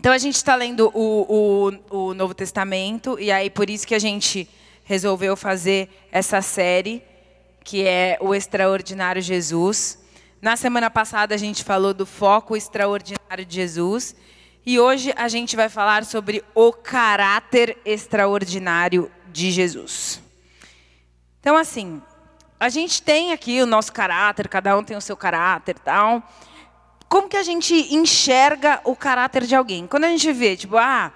Então, a gente está lendo o Novo Testamento, e aí por isso que a gente resolveu fazer essa série, que é o Extraordinário Jesus. Na semana passada, a gente falou do foco extraordinário de Jesus, e hoje a gente vai falar sobre o caráter extraordinário de Jesus. Então, assim, a gente tem aqui o nosso caráter, cada um tem o seu caráter e tal. Como que a gente enxerga o caráter de alguém? Quando a gente vê, tipo, o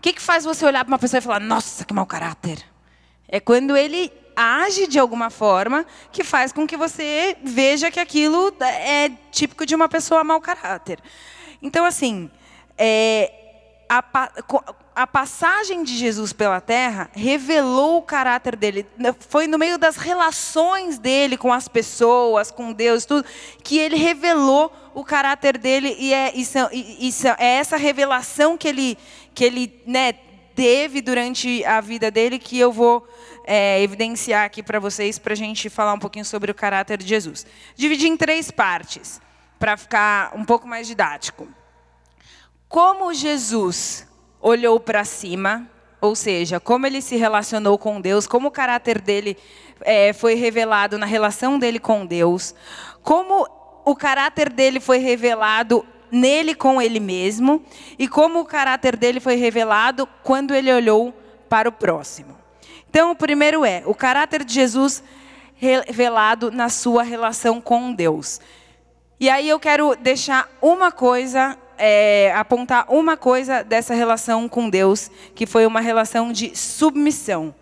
que faz você olhar para uma pessoa e falar, nossa, que mau caráter? É quando ele age de alguma forma que faz com que você veja que aquilo é típico de uma pessoa mau caráter. Então, assim, a passagem de Jesus pela Terra revelou o caráter dele. Foi no meio das relações dele com as pessoas, com Deus, tudo, que ele revelou o caráter dele. E é essa revelação que ele teve durante a vida dele que eu vou evidenciar aqui para vocês, para a gente falar um pouquinho sobre o caráter de Jesus. Dividi em 3 partes, para ficar um pouco mais didático. Como Jesus olhou para cima, ou seja, como ele se relacionou com Deus, como o caráter dele foi revelado na relação dele com Deus, como o caráter dele foi revelado nele com ele mesmo, e como o caráter dele foi revelado quando ele olhou para o próximo. Então, o primeiro o caráter de Jesus revelado na sua relação com Deus. E aí eu quero deixar uma coisa, apontar uma coisa dessa relação com Deus, que foi uma relação de submissão.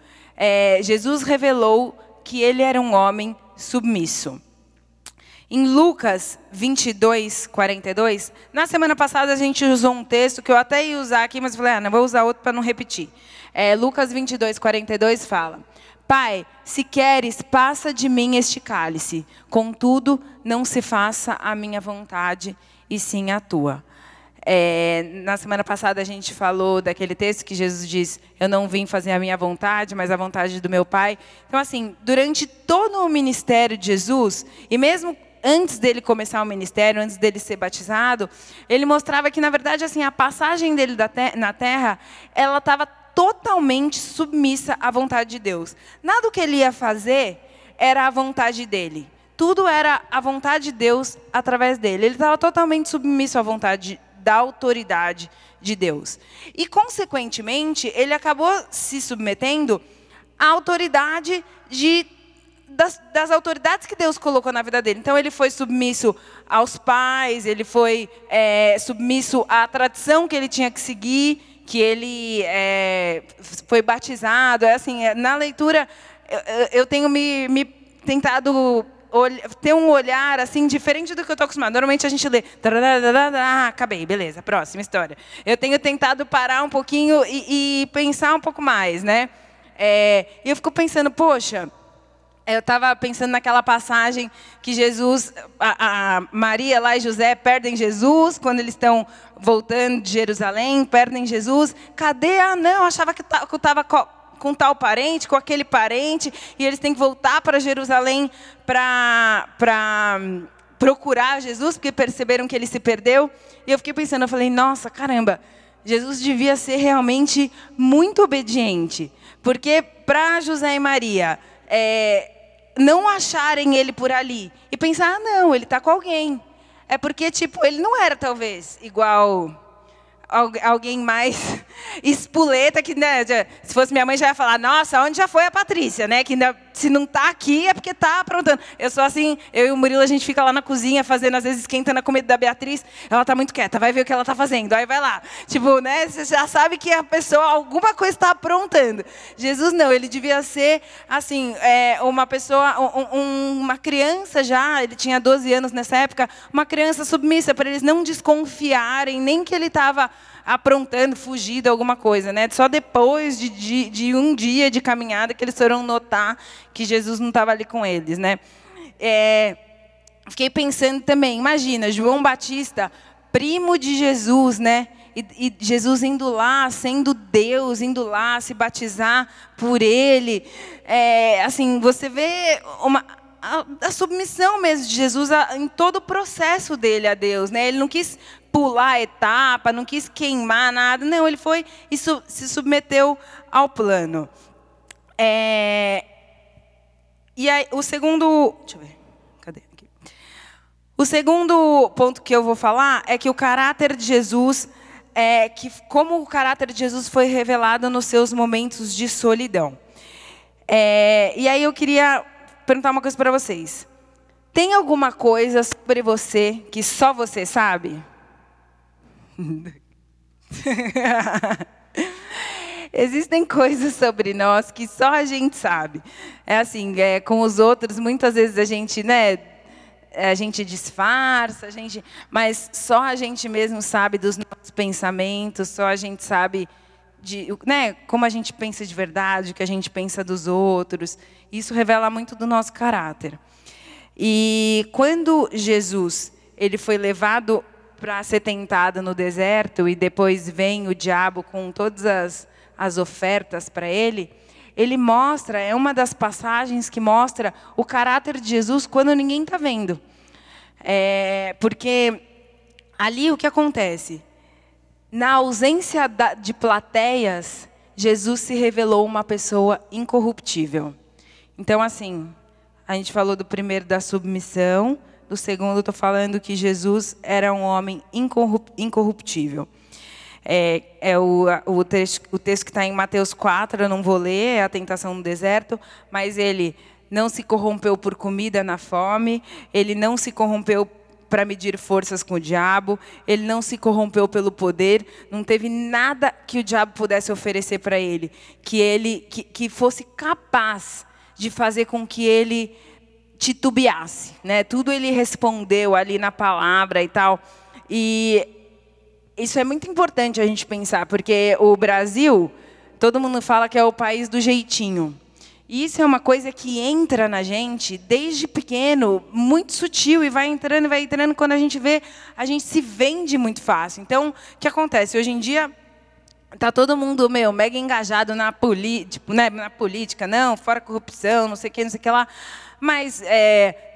Jesus revelou que ele era um homem submisso. Em Lucas 22, 42, na semana passada a gente usou um texto que eu até ia usar aqui, mas falei, não vou usar outro para não repetir. Lucas 22, 42 fala, Pai, se queres, passa de mim este cálice, contudo, não se faça a minha vontade, e sim a tua. Na semana passada a gente falou daquele texto que Jesus diz, eu não vim fazer a minha vontade, mas a vontade do meu Pai. Então, assim, durante todo o ministério de Jesus, e mesmo antes dele começar o ministério, antes dele ser batizado, ele mostrava que, na verdade, assim, a passagem dele na terra, ela estava totalmente submissa à vontade de Deus. Nada do que ele ia fazer era a vontade dele. Tudo era a vontade de Deus através dele. Ele estava totalmente submisso à vontade da autoridade de Deus. E, consequentemente, ele acabou se submetendo à autoridade das autoridades que Deus colocou na vida dele. Então, ele foi submisso aos pais, ele foi submisso à tradição que ele tinha que seguir, que ele foi batizado. Na leitura, eu tenho me tentado ter um olhar assim diferente do que eu estou acostumado. Normalmente a gente lê, acabei, beleza, próxima história. Eu tenho tentado parar um pouquinho e pensar um pouco mais, né? E eu fico pensando, poxa, eu estava pensando naquela passagem que Jesus, a Maria lá e José perdem Jesus, quando eles estão voltando de Jerusalém, perdem Jesus. Cadê? Não, achava que eu estava com tal parente, com aquele parente, e eles têm que voltar para Jerusalém para procurar Jesus, porque perceberam que ele se perdeu. E eu fiquei pensando, eu falei, nossa, caramba, Jesus devia ser realmente muito obediente, porque para José e Maria não acharem ele por ali e pensar, não, ele está com alguém. É porque, tipo, ele não era, talvez, igual alguém mais espoleta, que, né, se fosse minha mãe já ia falar, nossa, onde já foi a Patrícia, né? Que ainda, se não está aqui é porque está aprontando. Eu sou assim, eu e o Murilo, a gente fica lá na cozinha fazendo, às vezes, esquentando a comida da Beatriz, ela está muito quieta, vai ver o que ela está fazendo, aí vai lá. Tipo, né, você já sabe que a pessoa, alguma coisa está aprontando. Jesus não, ele devia ser, assim, uma pessoa, uma criança já, ele tinha 12 anos nessa época, uma criança submissa, para eles não desconfiarem, nem que ele estava aprontando, fugido, alguma coisa, né? Só depois de um dia de caminhada que eles foram notar que Jesus não estava ali com eles, né? Fiquei pensando também, imagina, João Batista, primo de Jesus, né? E Jesus indo lá, sendo Deus, indo lá se batizar por ele. Assim, você vê a submissão mesmo de Jesus em todo o processo dele a Deus, né? Ele não quis pular a etapa, não quis queimar nada, não, ele foi e se submeteu ao plano. E aí, o segundo... Deixa eu ver. Cadê? Aqui. O segundo ponto que eu vou falar é que o caráter de Jesus... como o caráter de Jesus foi revelado nos seus momentos de solidão. E aí eu queria perguntar uma coisa para vocês. Tem alguma coisa sobre você que só você sabe? Existem coisas sobre nós que só a gente sabe. Assim, com os outros, muitas vezes a gente, né, a gente disfarça, mas só a gente mesmo sabe dos nossos pensamentos, só a gente sabe né, como a gente pensa de verdade, o que a gente pensa dos outros. Isso revela muito do nosso caráter. E quando Jesus ele foi levado para ser tentado no deserto, e depois vem o diabo com todas as ofertas para ele, ele mostra, é uma das passagens que mostra o caráter de Jesus quando ninguém está vendo. Porque ali o que acontece? Na ausência de plateias, Jesus se revelou uma pessoa incorruptível. Então, assim, a gente falou do primeiro da submissão, do segundo estou falando que Jesus era um homem incorruptível. O texto que está em Mateus 4, eu não vou ler, é a tentação no deserto, mas ele não se corrompeu por comida na fome, ele não se corrompeu para medir forças com o diabo, ele não se corrompeu pelo poder, não teve nada que o diabo pudesse oferecer para ele, que fosse capaz de fazer com que ele titubeasse, né? Tudo ele respondeu ali na palavra e tal. E isso é muito importante a gente pensar, porque o Brasil, todo mundo fala que é o país do jeitinho. E isso é uma coisa que entra na gente desde pequeno, muito sutil, e vai entrando, quando a gente vê, a gente se vende muito fácil. Então, o que acontece? Hoje em dia, está todo mundo mega engajado na política, não, fora corrupção, não sei o que lá. Mas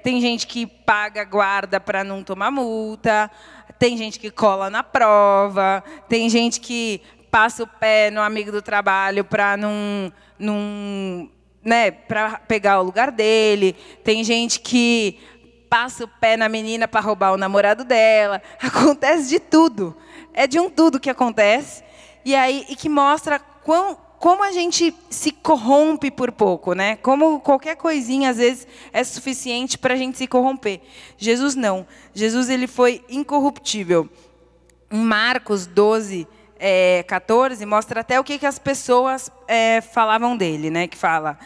tem gente que paga guarda para não tomar multa, tem gente que cola na prova, tem gente que passa o pé no amigo do trabalho para para pegar o lugar dele, tem gente que passa o pé na menina para roubar o namorado dela. Acontece de tudo. É de tudo que acontece. E que mostra como a gente se corrompe por pouco, né? Como qualquer coisinha, às vezes, é suficiente para a gente se corromper. Jesus não. Jesus ele foi incorruptível. Em Marcos 12, 14, mostra até o que as pessoas falavam dele, né? Que fala,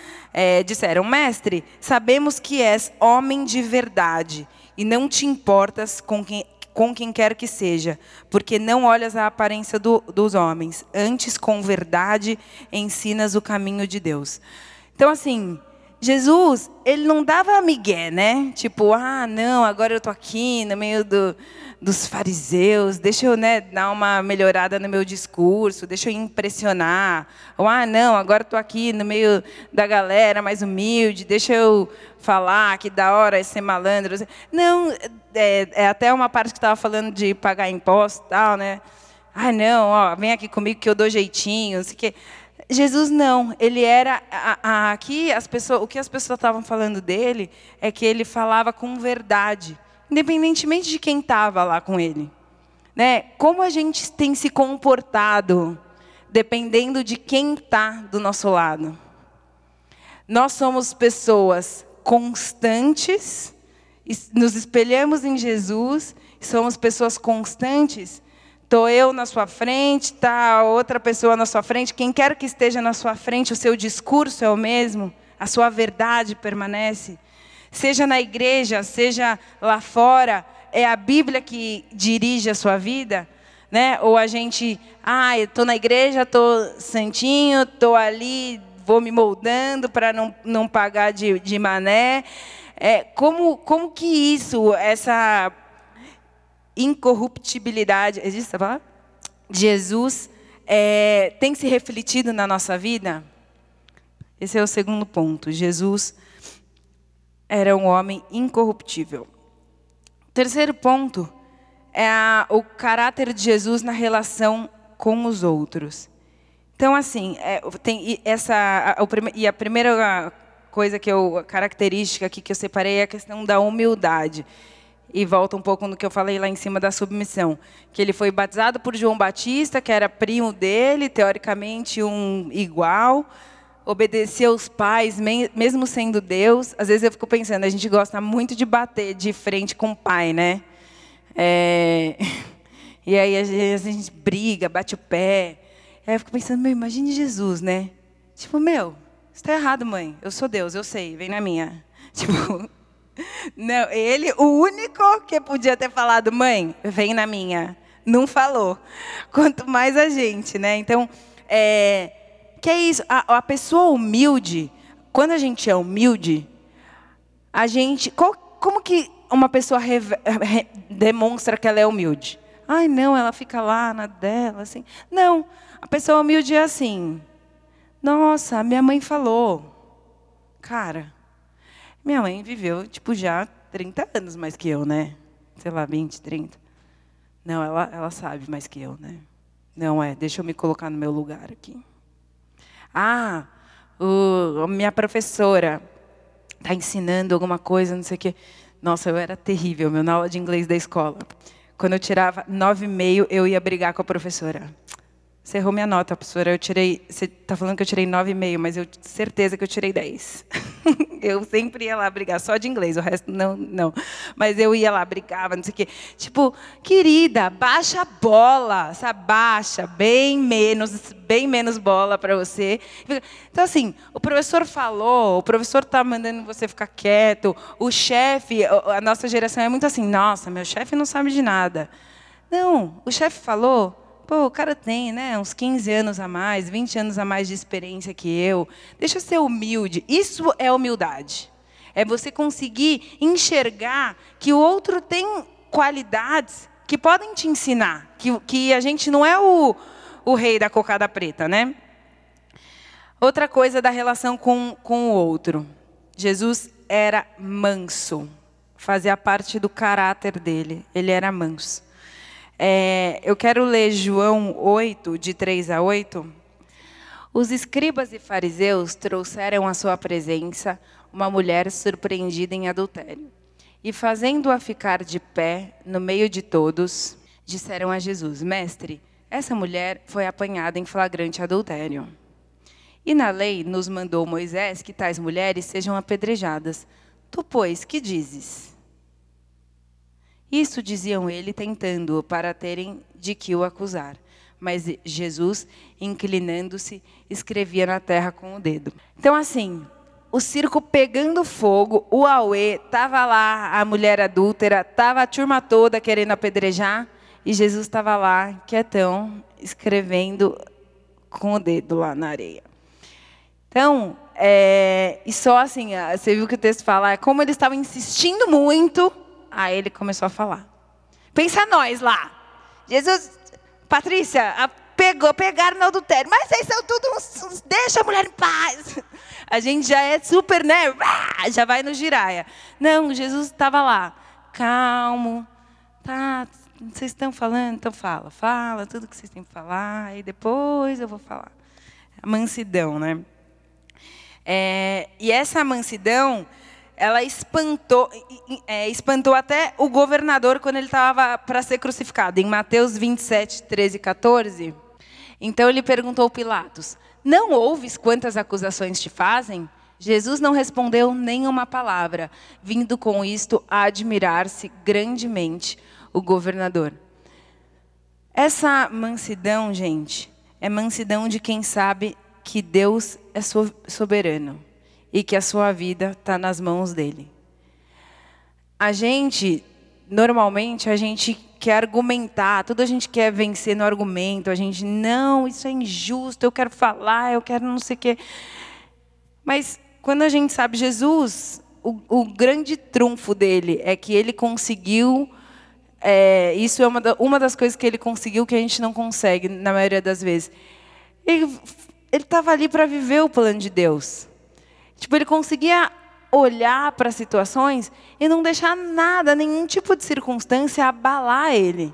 disseram, mestre, sabemos que és homem de verdade e não te importas com quem quer que seja, porque não olhas a aparência dos homens, antes com verdade ensinas o caminho de Deus. Então, assim, Jesus, ele não dava migué, né? Tipo, não, agora eu estou aqui no meio dos fariseus, deixa eu dar uma melhorada no meu discurso, deixa eu impressionar. Ou, não, agora estou aqui no meio da galera mais humilde, deixa eu falar que da hora é ser malandro. Não, até uma parte que estava falando de pagar imposto e tal, né? Não, vem aqui comigo que eu dou jeitinho, não sei o quê. Jesus não, ele era aqui o que as pessoas estavam falando dele é que ele falava com verdade, independentemente de quem estava lá com ele, né? Como a gente tem se comportado, dependendo de quem está do nosso lado. Nós somos pessoas constantes, nos espelhamos em Jesus, somos pessoas constantes. Estou eu na sua frente, está outra pessoa na sua frente. Quem quer que esteja na sua frente, o seu discurso é o mesmo, a sua verdade permanece. Seja na igreja, seja lá fora, é a Bíblia que dirige a sua vida, né? Ou a gente, estou na igreja, estou santinho, estou ali, vou me moldando para não pagar de mané. Como que isso, essa incorruptibilidade, existe essa palavra? Jesus tem se refletido na nossa vida? Esse é o segundo ponto. Jesus era um homem incorruptível. Terceiro ponto é o caráter de Jesus na relação com os outros. Então, assim, a primeira coisa característica aqui que eu separei é a questão da humildade. E volta um pouco no que eu falei lá em cima da submissão. Que ele foi batizado por João Batista, que era primo dele, teoricamente um igual, obedeceu aos pais, mesmo sendo Deus. Às vezes eu fico pensando, a gente gosta muito de bater de frente com o pai, né? E aí a gente briga, bate o pé. Aí eu fico pensando, imagine Jesus, né? Tipo, isso está errado, mãe. Eu sou Deus, eu sei, vem na minha. Tipo, não, ele, o único que podia ter falado, mãe, vem na minha. Não falou. Quanto mais a gente, né? Então, que é isso? A pessoa humilde, quando a gente é humilde, a gente... Como que uma pessoa demonstra que ela é humilde? Ai, não, ela fica lá na dela, assim. Não, a pessoa humilde é assim. Nossa, minha mãe falou. Cara, minha mãe viveu, já 30 anos mais que eu, né? Sei lá, 20, 30. Não, ela sabe mais que eu, né? Não, deixa eu me colocar no meu lugar aqui. A minha professora está ensinando alguma coisa, não sei o quê. Nossa, eu era terrível, na aula de inglês da escola. Quando eu tirava 9,5, eu ia brigar com a professora. Você errou minha nota, professora. Você está falando que eu tirei 9,5, mas eu tenho certeza que eu tirei 10. Eu sempre ia lá brigar, só de inglês, o resto não. Mas eu ia lá, brigava, não sei o quê. Tipo, querida, baixa a bola, sabe? Baixa, bem menos bola para você. Então, assim, o professor falou, o professor está mandando você ficar quieto, o chefe, a nossa geração é muito assim, nossa, meu chefe não sabe de nada. Não, o chefe falou... Pô, o cara tem, né, uns 15 anos a mais, 20 anos a mais de experiência que eu. Deixa eu ser humilde. Isso é humildade. É você conseguir enxergar que o outro tem qualidades que podem te ensinar. Que a gente não é o rei da cocada preta, né? Outra coisa da relação com o outro. Jesus era manso. Fazia parte do caráter dele. Ele era manso. Eu quero ler João 8, de 3 a 8. Os escribas e fariseus trouxeram à sua presença uma mulher surpreendida em adultério. E, fazendo-a ficar de pé no meio de todos, disseram a Jesus, Mestre, essa mulher foi apanhada em flagrante adultério. E na lei nos mandou Moisés que tais mulheres sejam apedrejadas. Tu, pois, que dizes? Isso diziam ele, tentando-o, para terem de que o acusar. Mas Jesus, inclinando-se, escrevia na terra com o dedo. Então, assim, o circo pegando fogo, o auê, estava lá a mulher adúltera, estava a turma toda querendo apedrejar, e Jesus estava lá, quietão, escrevendo com o dedo lá na areia. Então, e só assim, você viu que o texto fala, como eles estavam insistindo muito... Aí ele começou a falar. Pensa nós lá. Jesus, Patrícia, pegaram no adultério. Mas vocês são tudo uns... Deixa a mulher em paz. A gente já é super, né? Já vai no giraia. Não, Jesus estava lá. Calmo. Tá, vocês estão falando? Então fala tudo que vocês têm que falar. E depois eu vou falar. A mansidão, né? E essa mansidão... Ela espantou até o governador quando ele estava para ser crucificado. Em Mateus 27, 13 e 14. Então ele perguntou a Pilatos, não ouves quantas acusações te fazem? Jesus não respondeu nenhuma palavra, vindo com isto a admirar-se grandemente o governador. Essa mansidão, gente, é mansidão de quem sabe que Deus é soberano. E que a sua vida está nas mãos dele. Normalmente, a gente quer argumentar, tudo a gente quer vencer no argumento, não, isso é injusto, eu quero falar, eu quero não sei o quê. Mas, quando a gente sabe Jesus, o grande trunfo dele é que ele conseguiu, isso é uma das coisas que ele conseguiu que a gente não consegue, na maioria das vezes. Ele estava ali para viver o plano de Deus. Ele conseguia olhar para as situações e não deixar nada, nenhum tipo de circunstância abalar ele.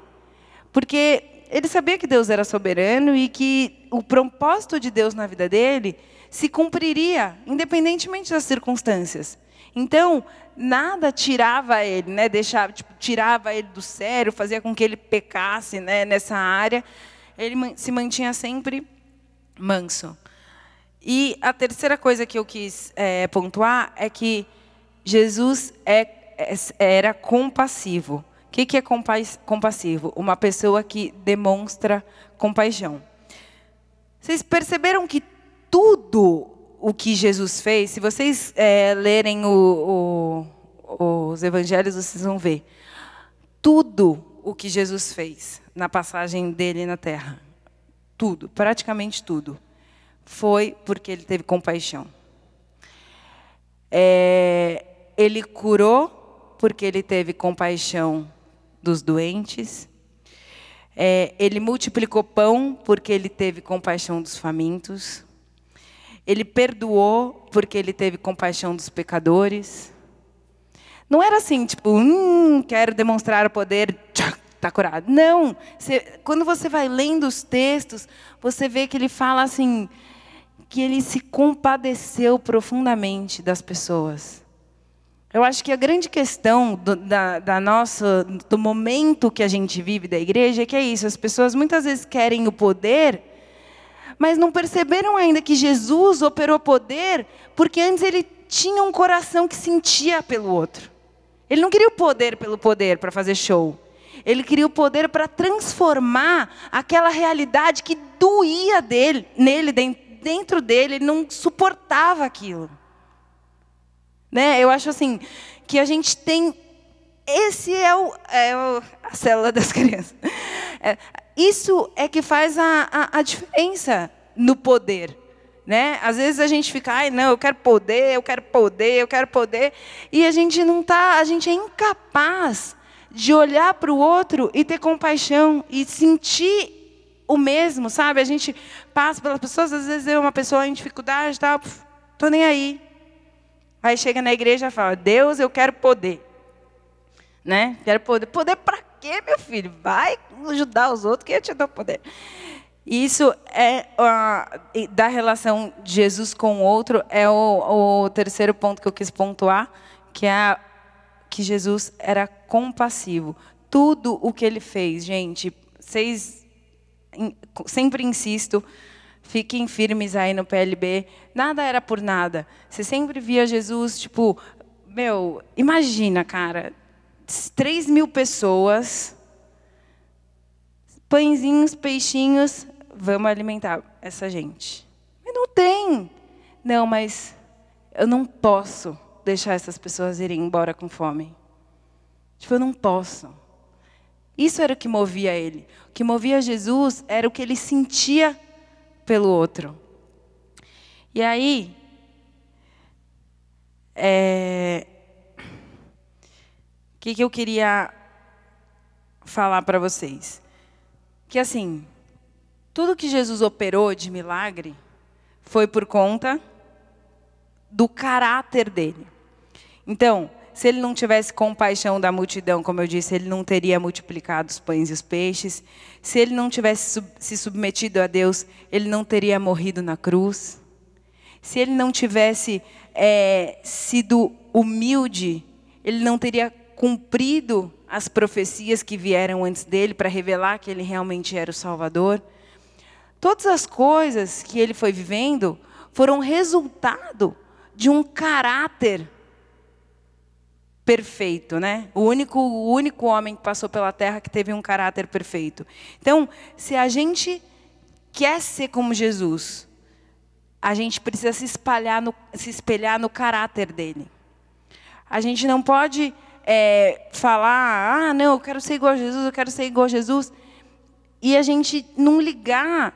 Porque ele sabia que Deus era soberano e que o propósito de Deus na vida dele se cumpriria, independentemente das circunstâncias. Então, nada tirava ele, né? Tirava ele do sério, fazia com que ele pecasse, né, nessa área. Ele se mantinha sempre manso. E a terceira coisa que eu quis pontuar é que Jesus era compassivo. O que é compassivo? Uma pessoa que demonstra compaixão. Vocês perceberam que tudo o que Jesus fez, se vocês lerem os evangelhos, vocês vão ver. Tudo o que Jesus fez na passagem dele na terra, tudo, praticamente tudo, foi porque ele teve compaixão. Ele curou porque ele teve compaixão dos doentes. Ele multiplicou pão porque ele teve compaixão dos famintos. Ele perdoou porque ele teve compaixão dos pecadores. Não era assim, tipo, quero demonstrar o poder, está curado. Não. Quando você vai lendo os textos, você vê que ele fala assim, que ele se compadeceu profundamente das pessoas. Eu acho que a grande questão do momento que a gente vive da igreja é que é isso. As pessoas muitas vezes querem o poder, mas não perceberam ainda que Jesus operou poder porque antes ele tinha um coração que sentia pelo outro. Ele não queria o poder pelo poder para fazer show. Ele queria o poder para transformar aquela realidade que doía dentro dele, ele não suportava aquilo. Né? Eu acho assim, que a gente tem... Esse é a célula das crianças. Isso é que faz a diferença no poder. Né? Às vezes a gente fica, ai, não, eu quero poder, eu quero poder, eu quero poder. E a gente a gente é incapaz de olhar para o outro e ter compaixão e sentir o mesmo, sabe? A gente passa pelas pessoas, às vezes uma pessoa em dificuldade, tal, tô nem aí. Aí chega na igreja e fala, Deus, eu quero poder. Né? Quero poder. Poder para quê, meu filho? Vai ajudar os outros que eu te dou poder. Isso da relação de Jesus com o outro, é o terceiro ponto que eu quis pontuar, que é que Jesus era compassivo. Tudo o que ele fez, gente, sempre insisto, fiquem firmes aí no PLB, nada era por nada. Você sempre via Jesus, tipo, imagina, cara, 3.000 pessoas, pãezinhos, peixinhos, vamos alimentar essa gente. Mas não tem. Não, mas eu não posso deixar essas pessoas irem embora com fome. Tipo, eu não posso. Isso era o que movia ele. O que movia Jesus era o que ele sentia pelo outro. E aí, o que eu queria falar para vocês? Que assim, tudo que Jesus operou de milagre foi por conta do caráter dele. Então, se ele não tivesse compaixão da multidão, como eu disse, ele não teria multiplicado os pães e os peixes. Se ele não tivesse se submetido a Deus, ele não teria morrido na cruz. Se ele não tivesse sido humilde, ele não teria cumprido as profecias que vieram antes dele para revelar que ele realmente era o Salvador. Todas as coisas que ele foi vivendo foram resultado de um caráter perfeito, né? O único homem que passou pela terra que teve um caráter perfeito. Então, se a gente quer ser como Jesus, a gente precisa se espelhar no caráter dele. A gente não pode falar, não, eu quero ser igual a Jesus, eu quero ser igual a Jesus, e a gente não ligar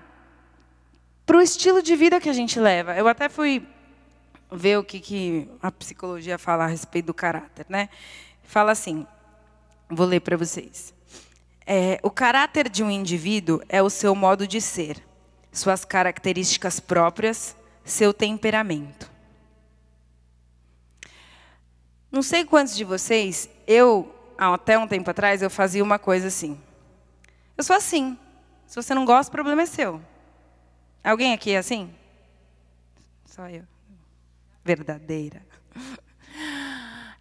para o estilo de vida que a gente leva. Eu até fui ver o que a psicologia fala a respeito do caráter, né? Fala assim, vou ler para vocês. O caráter de um indivíduo é o seu modo de ser, suas características próprias, seu temperamento. Não sei quantos de vocês, até um tempo atrás, eu fazia uma coisa assim. Eu sou assim. Se você não gosta, o problema é seu. Alguém aqui é assim? Só eu. Verdadeira.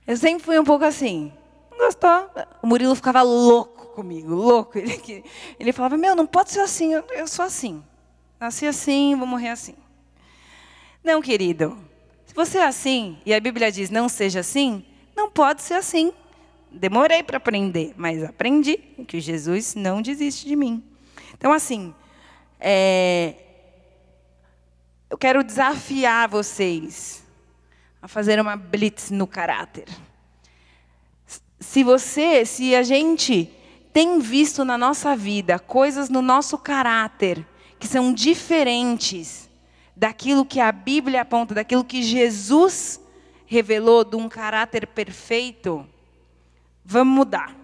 Eu sempre fui um pouco assim. Não gostou? O Murilo ficava louco comigo, louco. Ele falava, não pode ser assim, eu sou assim. Nasci assim, vou morrer assim. Não, querido. Se você é assim, e a Bíblia diz não seja assim, não pode ser assim. Demorei para aprender, mas aprendi que Jesus não desiste de mim. Então, assim, eu quero desafiar vocês a fazer uma blitz no caráter. Se a gente tem visto na nossa vida coisas no nosso caráter que são diferentes daquilo que a Bíblia aponta, daquilo que Jesus revelou de um caráter perfeito, vamos mudar.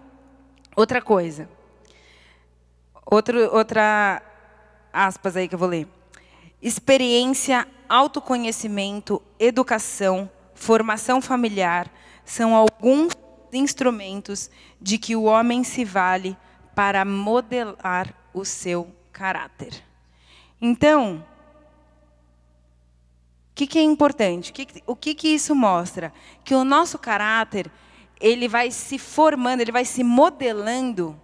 Outra coisa. Outra aspas aí que eu vou ler. Experiência, autoconhecimento, educação, formação familiar são alguns instrumentos de que o homem se vale para modelar o seu caráter. Então, o que é importante? O que isso mostra? Que o nosso caráter, ele vai se formando, ele vai se modelando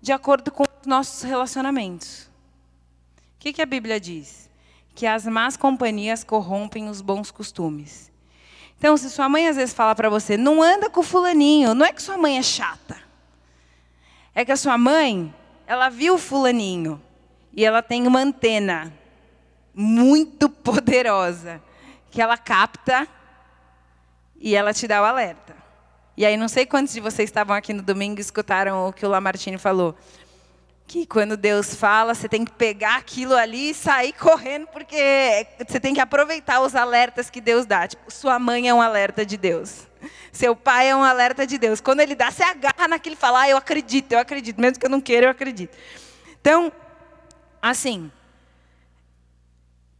de acordo com os nossos relacionamentos. O que a Bíblia diz? Que as más companhias corrompem os bons costumes. Então, se sua mãe às vezes fala para você, não anda com fulaninho, não é que sua mãe é chata. É que a sua mãe, ela viu o fulaninho e ela tem uma antena muito poderosa que ela capta e ela te dá o alerta. E aí, não sei quantos de vocês estavam aqui no domingo e escutaram o que o Lamartine falou. Que quando Deus fala, você tem que pegar aquilo ali e sair correndo, porque você tem que aproveitar os alertas que Deus dá. Tipo, sua mãe é um alerta de Deus. Seu pai é um alerta de Deus. Quando ele dá, você agarra naquilo e fala, eu acredito. Mesmo que eu não queira, eu acredito. Então, assim,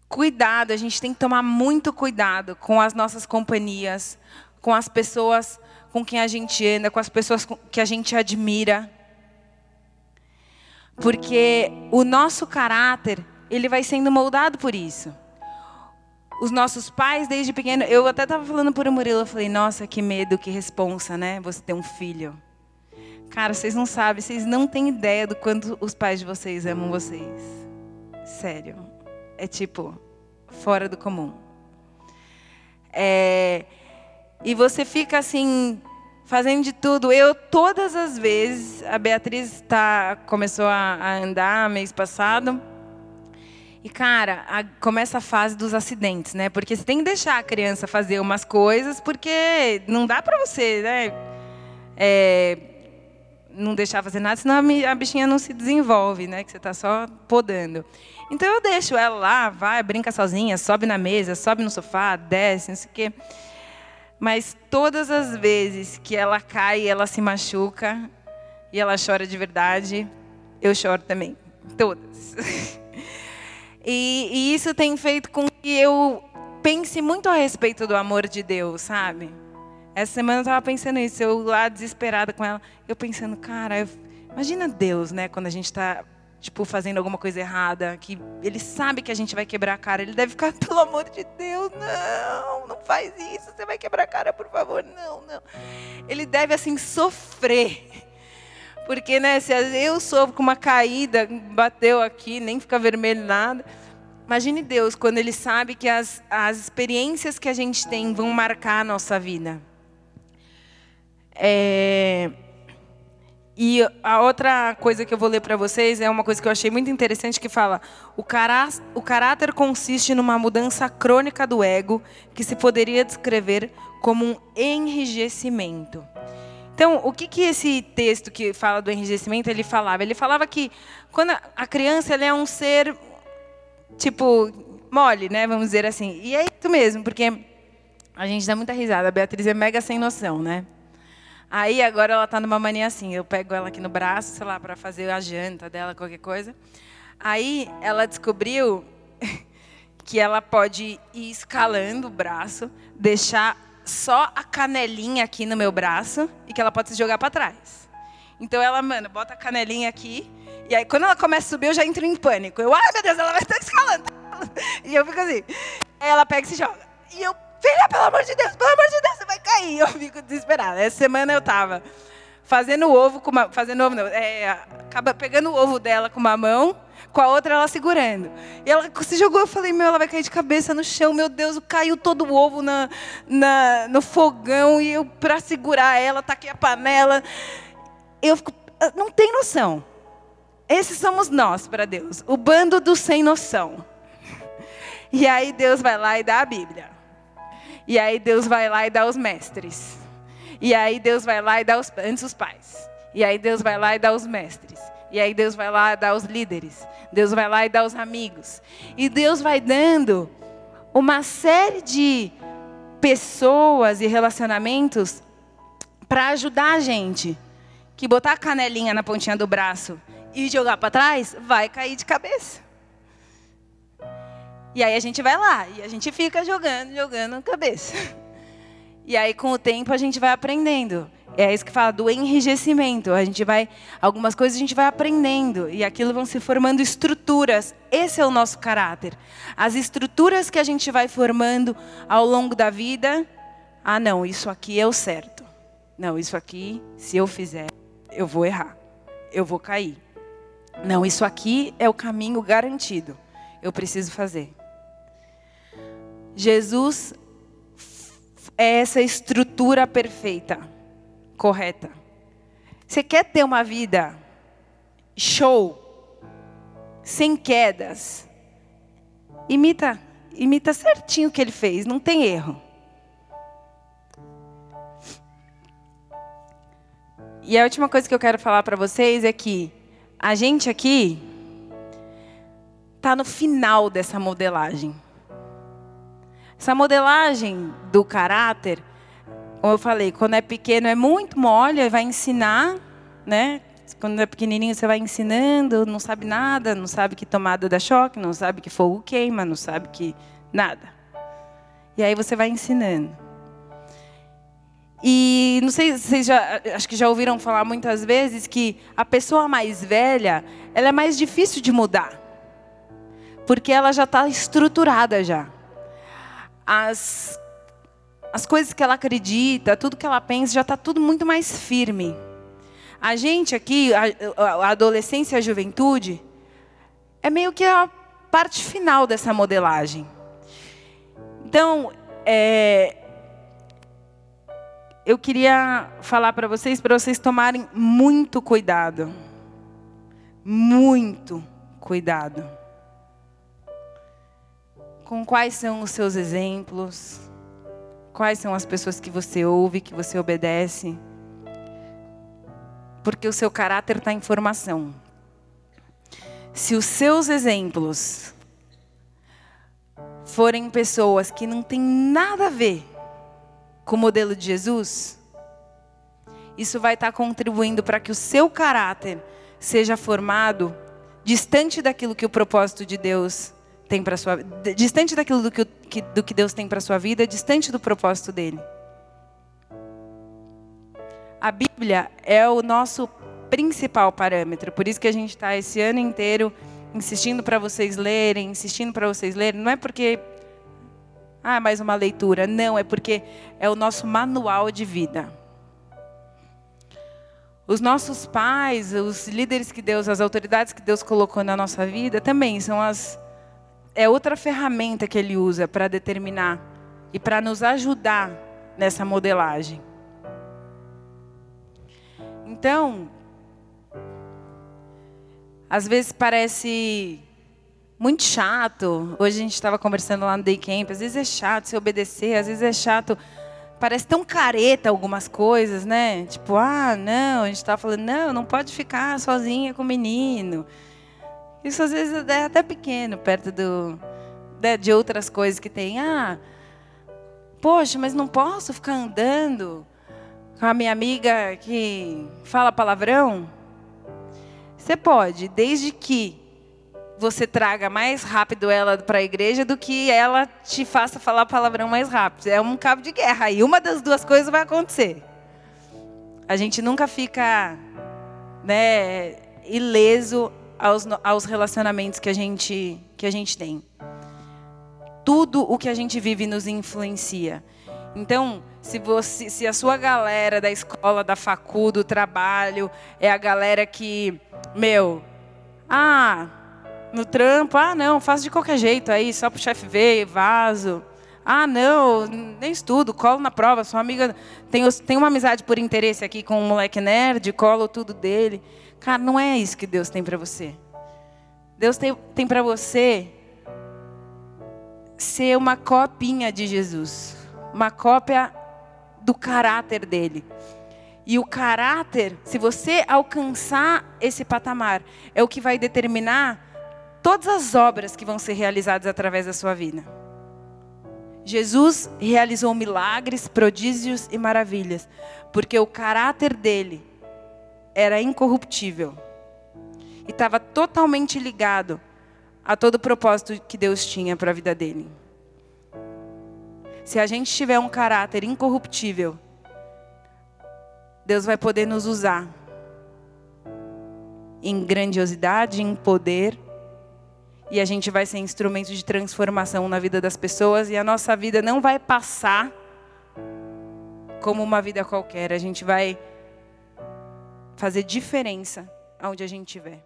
cuidado, a gente tem que tomar muito cuidado com as nossas companhias, com as pessoas com quem a gente anda, com as pessoas que a gente admira. Porque o nosso caráter, ele vai sendo moldado por isso. Os nossos pais, desde pequeno, eu até estava falando por Murilo, eu falei, nossa, que medo, que responsa, né? Você ter um filho. Cara, vocês não sabem, vocês não têm ideia do quanto os pais de vocês amam vocês. Sério. É tipo, fora do comum. E você fica assim, fazendo de tudo. Todas as vezes, a Beatriz começou a andar mês passado. E, cara, começa a fase dos acidentes, né? Porque você tem que deixar a criança fazer umas coisas, porque não dá para você, né? Não deixar fazer nada, senão a bichinha não se desenvolve, né? Que você está só podando. Então, eu deixo ela lá, vai, brinca sozinha, sobe na mesa, sobe no sofá, desce, não sei o quê. Mas todas as vezes que ela cai, ela se machuca e ela chora de verdade, eu choro também. Todas. E isso tem feito com que eu pense muito a respeito do amor de Deus, sabe? Essa semana eu estava pensando isso, eu lá desesperada com ela, eu pensando, cara, imagina Deus, né? Quando a gente está fazendo alguma coisa errada, que ele sabe que a gente vai quebrar a cara, ele deve ficar, pelo amor de Deus, não faz isso, você vai quebrar a cara, por favor, não. Ele deve, assim, sofrer. Porque, né, se eu sofro com uma caída, bateu aqui, nem fica vermelho nada. Imagine Deus, quando ele sabe que as experiências que a gente tem vão marcar a nossa vida. E a outra coisa que eu vou ler para vocês é uma coisa que eu achei muito interessante, que fala: o caráter consiste numa mudança crônica do ego, que se poderia descrever como um enrijecimento. Então, o que esse texto que fala do enrijecimento, ele falava? Ele falava que quando a criança ela é um ser, mole, né? Vamos dizer assim. E é isso mesmo, porque a gente dá muita risada. A Beatriz é mega sem noção, né? Aí, agora ela está numa mania assim. Eu pego ela aqui no braço, sei lá, para fazer a janta dela, qualquer coisa. Aí, ela descobriu que ela pode ir escalando o braço, deixar só a canelinha aqui no meu braço e que ela pode se jogar para trás. Então ela, mano, bota a canelinha aqui. E aí quando ela começa a subir, eu já entro em pânico. Eu, ai meu Deus, ela vai estar escalando. E eu fico assim. Aí ela pega e se joga. E eu, filha, pelo amor de Deus, você vai cair. Eu fico desesperada. Essa semana eu tava fazendo ovo com uma... Fazendo ovo não. Acaba pegando o ovo dela com uma mão, com a outra ela segurando. E ela se jogou, eu falei, meu, ela vai cair de cabeça no chão. Meu Deus, caiu todo o ovo no fogão. E eu, pra segurar ela, taquei a panela. Eu fico... Não tem noção. Esses somos nós para Deus. O bando do sem noção. E aí Deus vai lá e dá a Bíblia. E aí Deus vai lá e dá os mestres. E aí Deus vai lá e dá antes os pais. E aí Deus vai lá e dá os mestres. E aí Deus vai lá e dá os líderes. Deus vai lá e dá os amigos. E Deus vai dando uma série de pessoas e relacionamentos para ajudar a gente. Que botar a canelinha na pontinha do braço e jogar para trás, vai cair de cabeça. E aí a gente vai lá, e a gente fica jogando cabeça. E aí com o tempo a gente vai aprendendo. É isso que fala do enrijecimento. Algumas coisas a gente vai aprendendo, e aquilo vão se formando estruturas. Esse é o nosso caráter. As estruturas que a gente vai formando ao longo da vida. Ah não, isso aqui é o certo. Não, isso aqui, se eu fizer, eu vou errar. Eu vou cair. Não, isso aqui é o caminho garantido. Eu preciso fazer. Jesus é essa estrutura perfeita, correta. Você quer ter uma vida show, sem quedas? Imita certinho o que ele fez, não tem erro. E a última coisa que eu quero falar para vocês é que a gente aqui está no final dessa modelagem. Essa modelagem do caráter, como eu falei, quando é pequeno é muito mole, vai ensinar, né? Quando é pequenininho você vai ensinando, não sabe nada, não sabe que tomada dá choque, não sabe que fogo queima, não sabe que nada. E aí você vai ensinando. E não sei se vocês acho que já ouviram falar muitas vezes que a pessoa mais velha, ela é mais difícil de mudar. Porque ela já está estruturada já. As coisas que ela acredita, tudo que ela pensa, já está tudo muito mais firme. A gente aqui, a adolescência e a juventude, é meio que a parte final dessa modelagem. Então, eu queria falar para vocês tomarem muito cuidado. Muito cuidado. Com quais são os seus exemplos? Quais são as pessoas que você ouve, que você obedece? Porque o seu caráter está em formação. Se os seus exemplos forem pessoas que não têm nada a ver com o modelo de Jesus, isso vai estar contribuindo para que o seu caráter seja formado distante daquilo que o propósito de Deus tem para sua vida, distante daquilo do que Deus tem para sua vida, distante do propósito dele. A Bíblia é o nosso principal parâmetro, por isso que a gente está esse ano inteiro insistindo para vocês lerem, não é porque mais uma leitura, não, é porque é o nosso manual de vida. Os nossos pais, os líderes que Deus, as autoridades que Deus colocou na nossa vida, também são é outra ferramenta que Ele usa para determinar e para nos ajudar nessa modelagem. Então, às vezes parece muito chato. Hoje a gente estava conversando lá no Day Camp. Às vezes é chato se obedecer, às vezes é chato. Parece tão careta algumas coisas, né? Tipo, não, a gente estava falando, não pode ficar sozinha com o menino. Isso às vezes é até pequeno, perto de outras coisas que tem. Poxa, mas não posso ficar andando com a minha amiga que fala palavrão? Você pode, desde que você traga mais rápido ela para a igreja do que ela te faça falar palavrão mais rápido. É um cabo de guerra. E uma das duas coisas vai acontecer. A gente nunca fica, né, ileso aos relacionamentos que a gente tem. Tudo o que a gente vive nos influencia. Então, se a sua galera da escola, da facu, do trabalho, é a galera que, no trampo, não, faço de qualquer jeito aí, só pro chefe ver, vazo. Não, nem estudo, colo na prova, sou amiga, tenho uma amizade por interesse aqui com um moleque nerd, colo tudo dele. Cara, não é isso que Deus tem para você. Deus tem para você ser uma copinha de Jesus, uma cópia do caráter dele. E o caráter, se você alcançar esse patamar, é o que vai determinar todas as obras que vão ser realizadas através da sua vida. Jesus realizou milagres, prodígios e maravilhas, porque o caráter dele era incorruptível. E estava totalmente ligado a todo o propósito que Deus tinha para a vida dele. Se a gente tiver um caráter incorruptível, Deus vai poder nos usar em grandiosidade, em poder. E a gente vai ser instrumento de transformação na vida das pessoas. E a nossa vida não vai passar como uma vida qualquer. A gente vai fazer diferença onde a gente estiver.